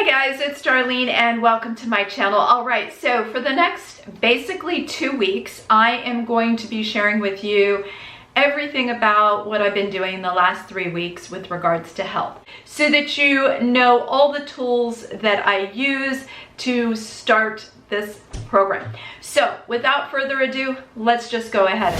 Hi guys, it's Darlene and welcome to my channel. Alright, so for the next basically 2 weeks, I am going to be sharing with you everything about what I've been doing the last 3 weeks with regards to health, so that you know all the tools that I use to start this program. So without further ado, let's just go ahead.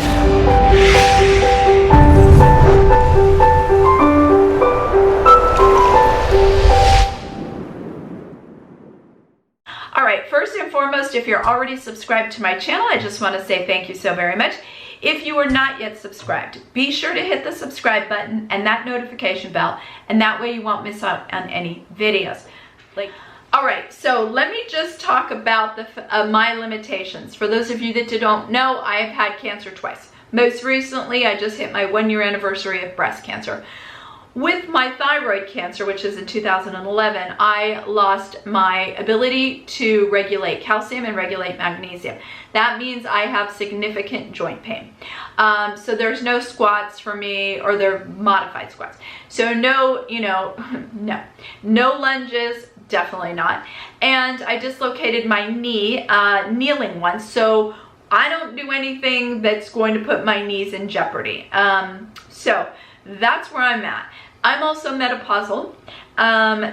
Alright, first and foremost, if you're already subscribed to my channel, I just want to say thank you so very much. If you are not yet subscribed, be sure to hit the subscribe button and that notification bell, and that way you won't miss out on any videos. Alright, so let me just talk about my limitations. For those of you that don't know, I have had cancer twice. Most recently, I just hit my 1-year anniversary of breast cancer. With my thyroid cancer, which is in 2011, I lost my ability to regulate calcium and regulate magnesium. That means I have significant joint pain. So there's no squats for me, or they're modified squats. So no, no lunges, definitely not. And I dislocated my knee, kneeling once. So I don't do anything that's going to put my knees in jeopardy. So that's where I'm at. I'm also menopausal,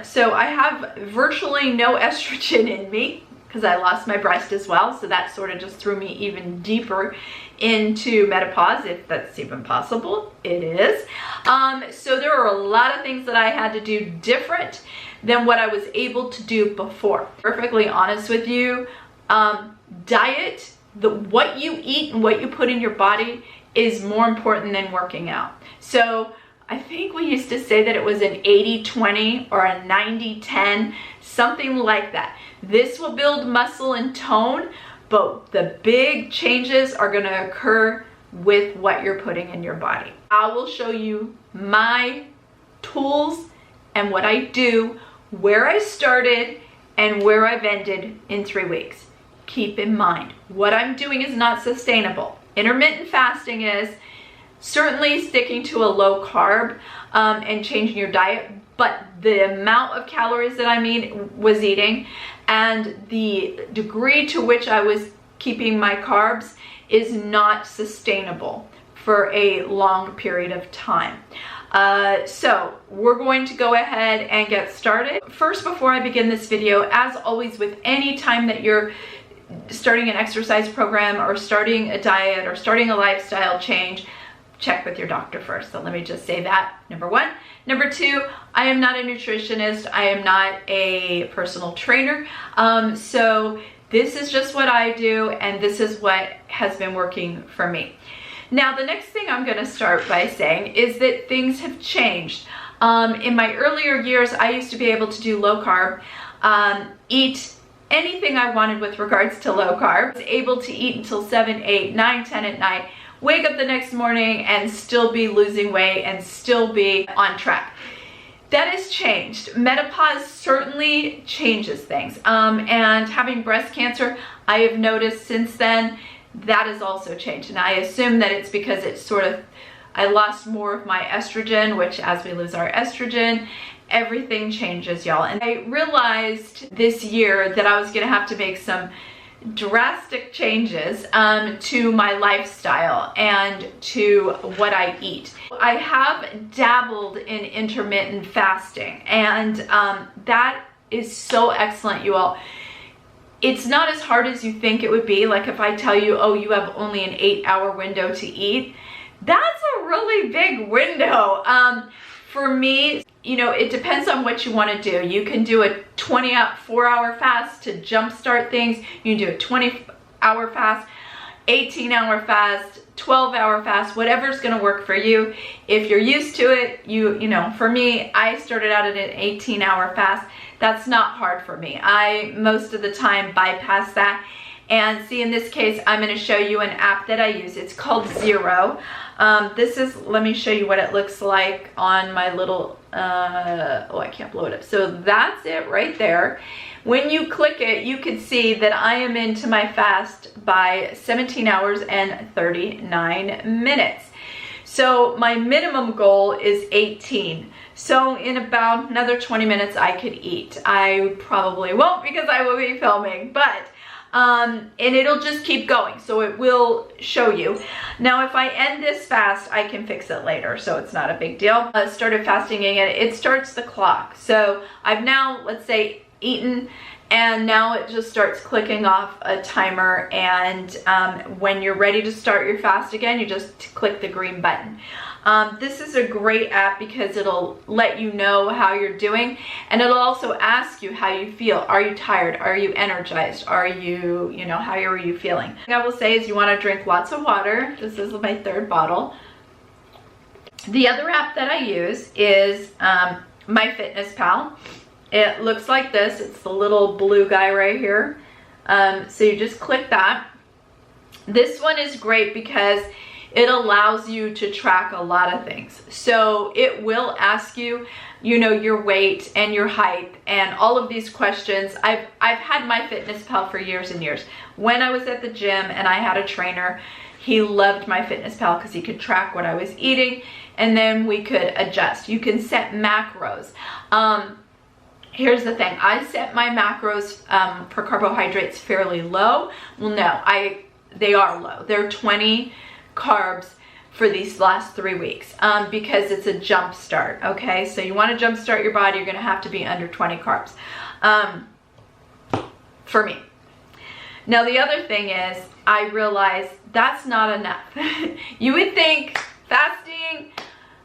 so I have virtually no estrogen in me because I lost my breast as well, so that sort of just threw me even deeper into menopause, if that's even possible. It is. So there are a lot of things that I had to do different than what I was able to do before. Perfectly honest with you, diet, what you eat and what you put in your body is more important than working out. So I think we used to say that it was an 80-20 or a 90-10, something like that. This will build muscle and tone, but the big changes are going to occur with what you're putting in your body. I will show you my tools and what I do, where I started and where I've ended in 3 weeks. Keep in mind, what I'm doing is not sustainable. Intermittent fasting is. Certainly sticking to a low carb and changing your diet, but the amount of calories that I was eating and the degree to which I was keeping my carbs is not sustainable for a long period of time. So we're going to go ahead and get started. First, before I begin this video, as always with any time that you're starting an exercise program or starting a diet or starting a lifestyle change, check with your doctor first. So let me just say that, number 1. Number 2, I am not a nutritionist. I am not a personal trainer. So this is just what I do, and this is what has been working for me. Now, the next thing I'm going to start by saying is that things have changed. In my earlier years, I used to be able to do low carb, eat anything I wanted with regards to low carb. I was able to eat until 7, 8, 9, 10 at night, wake up the next morning and still be losing weight and still be on track. That has changed. Menopause certainly changes things. And having breast cancer, I have noticed since then, that has also changed. And I assume that it's because I lost more of my estrogen, which as we lose our estrogen, everything changes, y'all. And I realized this year that I was gonna have to make some drastic changes to my lifestyle and to what I eat. I have dabbled in intermittent fasting, and that is so excellent, you all. It's not as hard as you think it would be. Like if I tell you, oh, you have only an 8-hour window to eat, that's a really big window. For me, it depends on what you want to do. You can do a 4-hour fast to jumpstart things. You can do a 20-hour fast, 18-hour fast, 12-hour fast, whatever's going to work for you. If you're used to it, for me, I started out at an 18-hour fast. That's not hard for me. I, most of the time, bypass that. And see, in this case, I'm going to show you an app that I use. It's called Zero. Let me show you what it looks like on my little, oh, I can't blow it up. So that's it right there. When you click it, you can see that I am into my fast by 17 hours and 39 minutes. So my minimum goal is 18. So in about another 20 minutes I could eat. I probably won't because I will be filming, but and it'll just keep going, so it will show you. Now if I end this fast, I can fix it later, so it's not a big deal. I started fasting again. It starts the clock, so I've now, let's say, eaten, and now it just starts clicking off a timer, and when you're ready to start your fast again, you just click the green button. This is a great app because it'll let you know how you're doing, and it'll also ask you how you feel. Are you tired? Are you energized? Are you, how are you feeling? What I will say is you want to drink lots of water. This is my 3rd bottle. The other app that I use is MyFitnessPal. It looks like this. It's the little blue guy right here. So you just click that. This one is great because it allows you to track a lot of things. So it will ask you, your weight and your height and all of these questions. I've had MyFitnessPal for years and years. When I was at the gym and I had a trainer, he loved MyFitnessPal because he could track what I was eating, and then we could adjust. You can set macros. Here's the thing. I set my macros for carbohydrates fairly low. Well, no, they are low. They're 20 carbs for these last 3 weeks because it's a jump start. Okay, so you want to jump start your body, you're going to have to be under 20 carbs for me. Now the other thing is, I realize that's not enough. You would think fasting,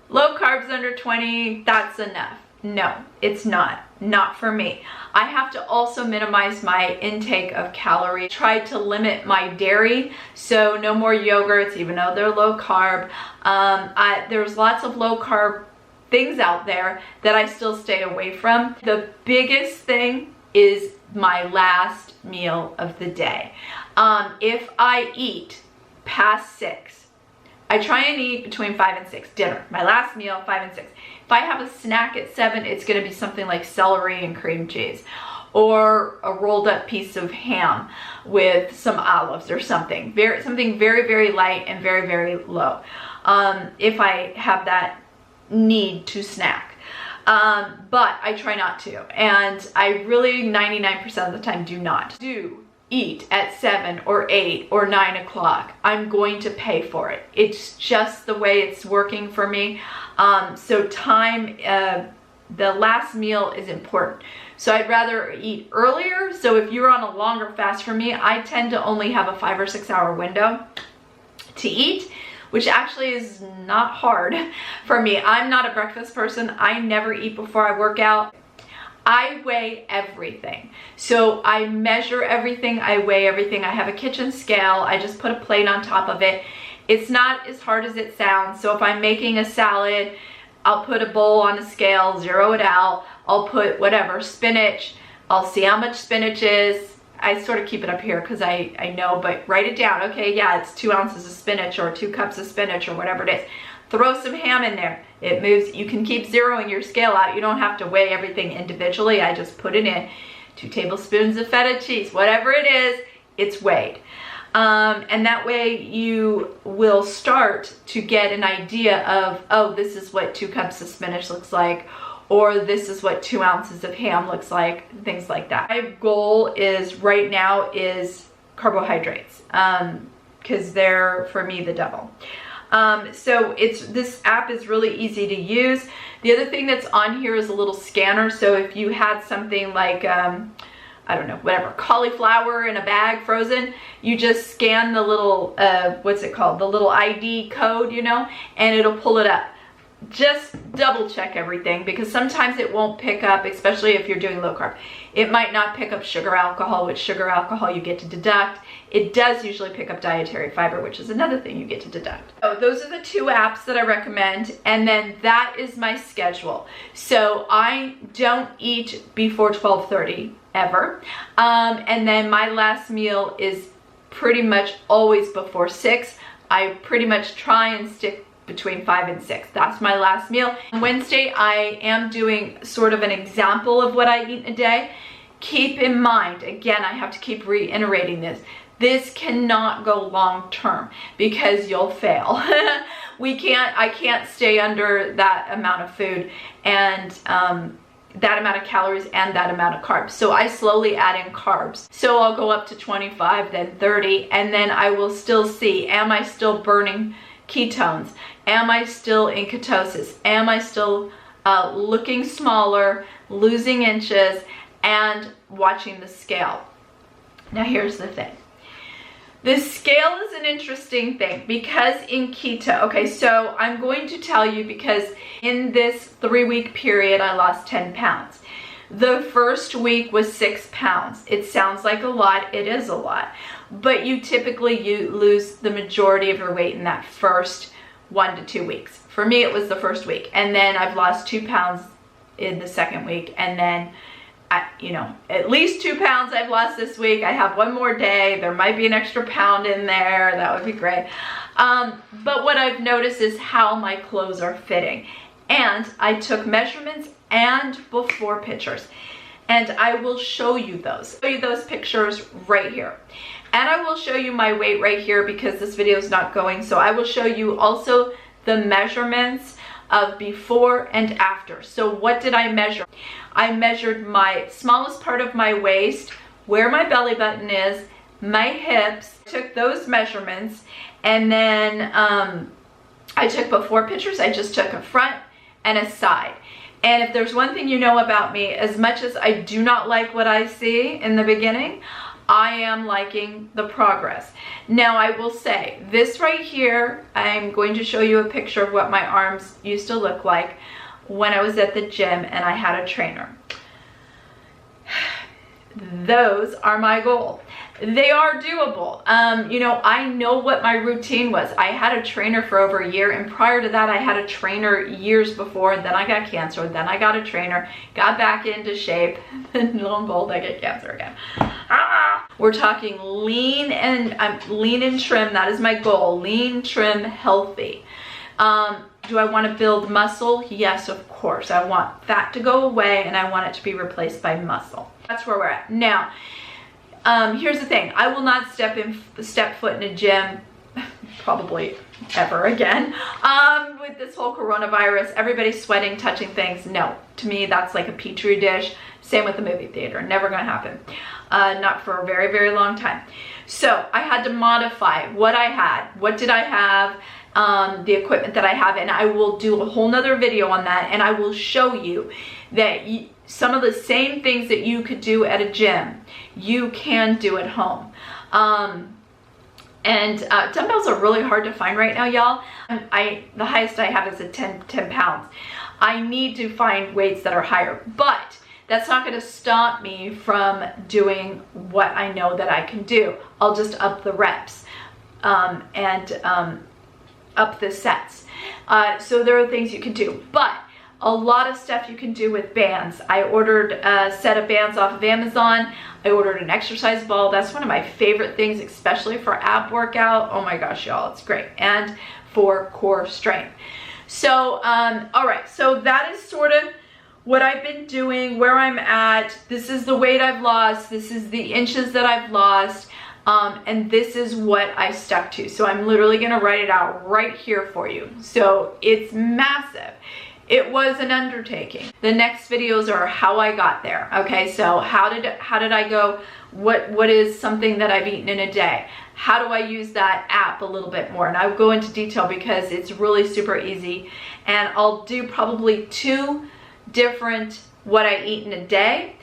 low carbs under 20, that's enough. No, it's not for me. I have to also minimize my intake of calories. Tried to limit my dairy, so no more yogurts, even though they're low carb. There's lots of low carb things out there that I still stay away from. The biggest thing is my last meal of the day. If I eat past 6, I try and eat between 5 and 6, dinner. My last meal, 5 and 6. If I have a snack at 7, it's going to be something like celery and cream cheese, or a rolled up piece of ham with some olives or something. Something very, very light and very, very low. If I have that need to snack. But I try not to. And I really 99% of the time do not. Eat at 7 or 8 or 9 o'clock. I'm going to pay for it. It's just the way it's working for me. So time, the last meal is important. So I'd rather eat earlier. So if you're on a longer fast, for me, I tend to only have a 5 or 6 hour window to eat, which actually is not hard for me. I'm not a breakfast person. I never eat before I work out. I weigh everything. So I measure everything, I weigh everything. I have a kitchen scale, I just put a plate on top of it. It's not as hard as it sounds. So if I'm making a salad, I'll put a bowl on a scale, zero it out. I'll put whatever, spinach. I'll see how much spinach is. I sort of keep it up here because I know, but write it down. Okay, yeah, it's 2 ounces of spinach or 2 cups of spinach or whatever it is. Throw some ham in there. It moves. You can keep zeroing your scale out. You don't have to weigh everything individually. I just put it in. 2 tablespoons of feta cheese. Whatever it is, it's weighed. And that way you will start to get an idea of, oh, this is what 2 cups of spinach looks like, or this is what 2 ounces of ham looks like, things like that. My goal is right now is carbohydrates, because they're, for me, the devil. So this app is really easy to use. The other thing that's on here is a little scanner. So if you had something like, I don't know, whatever, cauliflower in a bag frozen, you just scan the little, what's it called? The little ID code, and it'll pull it up. Just double check everything, because sometimes it won't pick up, especially if you're doing low carb. It might not pick up sugar alcohol, which sugar alcohol you get to deduct. It does usually pick up dietary fiber, which is another thing you get to deduct. So those are the 2 apps that I recommend, and then that is my schedule. So I don't eat before 12:30 ever, and then my last meal is pretty much always before 6. I pretty much try and stick between 5 and 6. That's my last meal. On Wednesday, I am doing sort of an example of what I eat in a day. Keep in mind, again, I have to keep reiterating this, This cannot go long term because you'll fail. I can't stay under that amount of food and that amount of calories and that amount of carbs. So I slowly add in carbs. So I'll go up to 25, then 30, and then I will still see, am I still burning ketones? Am I still in ketosis? Am I still looking smaller, losing inches, and watching the scale? Now here's the thing. The scale is an interesting thing because in keto, okay, so I'm going to tell you because in this 3-week period, I lost 10 pounds. The first week was 6 pounds. It sounds like a lot. It is a lot. But you typically lose the majority of your weight in that first 1 to 2 weeks. For me, it was the first week. And then I've lost 2 pounds in the second week. And then at least 2 pounds I've lost this week. I have 1 more day. There might be an extra pound in there. That would be great. But what I've noticed is how my clothes are fitting. And I took measurements and before pictures. And I will show you those. Show you those pictures right here. And I will show you my weight right here because this video is not going. So I will show you also the measurements of before and after. So what did I measure? I measured my smallest part of my waist, where my belly button is, my hips, took those measurements, and then I took before pictures. I just took a front and a side. And if there's one thing you know about me, as much as I do not like what I see in the beginning, I am liking the progress. Now I will say, this right here, I'm going to show you a picture of what my arms used to look like when I was at the gym and I had a trainer. Those are my goal. They are doable. I know what my routine was. I had a trainer for over a year, and prior to that I had a trainer years before, and then I got cancer, then I got a trainer, got back into shape, and lo and behold, I get cancer again. We're talking lean and trim. That is my goal. Lean, trim, healthy. Do I want to build muscle? Yes, of course. I want fat to go away and I want it to be replaced by muscle. That's where we're at. Now, here's the thing. I will not step foot in a gym probably ever again. With this whole coronavirus, everybody's sweating, touching things. No, to me, that's like a petri dish. Same with the movie theater. Never gonna happen. Not for a very, very long time. So I had to modify what I had. What did I have? The equipment that I have, and I will do a whole nother video on that, and I will show you that some of the same things that you could do at a gym, you can do at home. Dumbbells are really hard to find right now, y'all. The highest I have is at 10 pounds. I need to find weights that are higher, but that's not going to stop me from doing what I know that I can do. I'll just up the reps up the sets. So there are things you can do, but a lot of stuff you can do with bands. I ordered a set of bands off of Amazon. I ordered an exercise ball. That's one of my favorite things, especially for ab workout. Oh my gosh, y'all, it's great. And for core strength. So, all right, so that is sort of what I've been doing, where I'm at. This is the weight I've lost. This is the inches that I've lost. And this is what I stuck to. So I'm literally going to write it out right here for you. So it's massive. It was an undertaking. The next videos are how I got there. Okay, so how did I go? What is something that I've eaten in a day? How do I use that app a little bit more? And I'll go into detail because it's really super easy. And I'll do probably 2 different what I eat in a day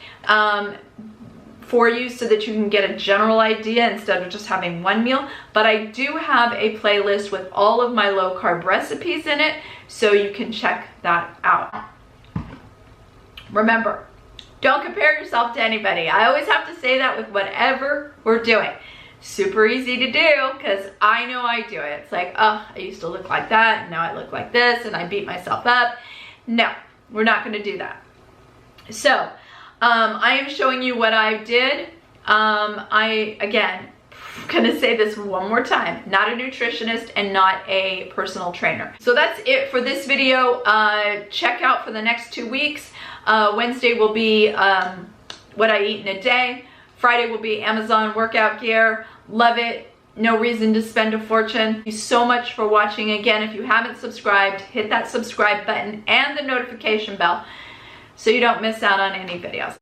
for you so that you can get a general idea instead of just having one meal. But I do have a playlist with all of my low carb recipes in it, so you can check that out. Remember, don't compare yourself to anybody. I always have to say that with whatever we're doing. Super easy to do because I know I do it. It's like, oh, I used to look like that and now I look like this and I beat myself up. No, we're not going to do that. So I am showing you what I did. Again, I'm gonna say this one more time, not a nutritionist and not a personal trainer. So that's it for this video. Check out for the next 2 weeks. Wednesday will be what I eat in a day. Friday will be Amazon workout gear. Love it. No reason to spend a fortune. Thank you so much for watching. Again, if you haven't subscribed, hit that subscribe button and the notification bell so you don't miss out on any videos.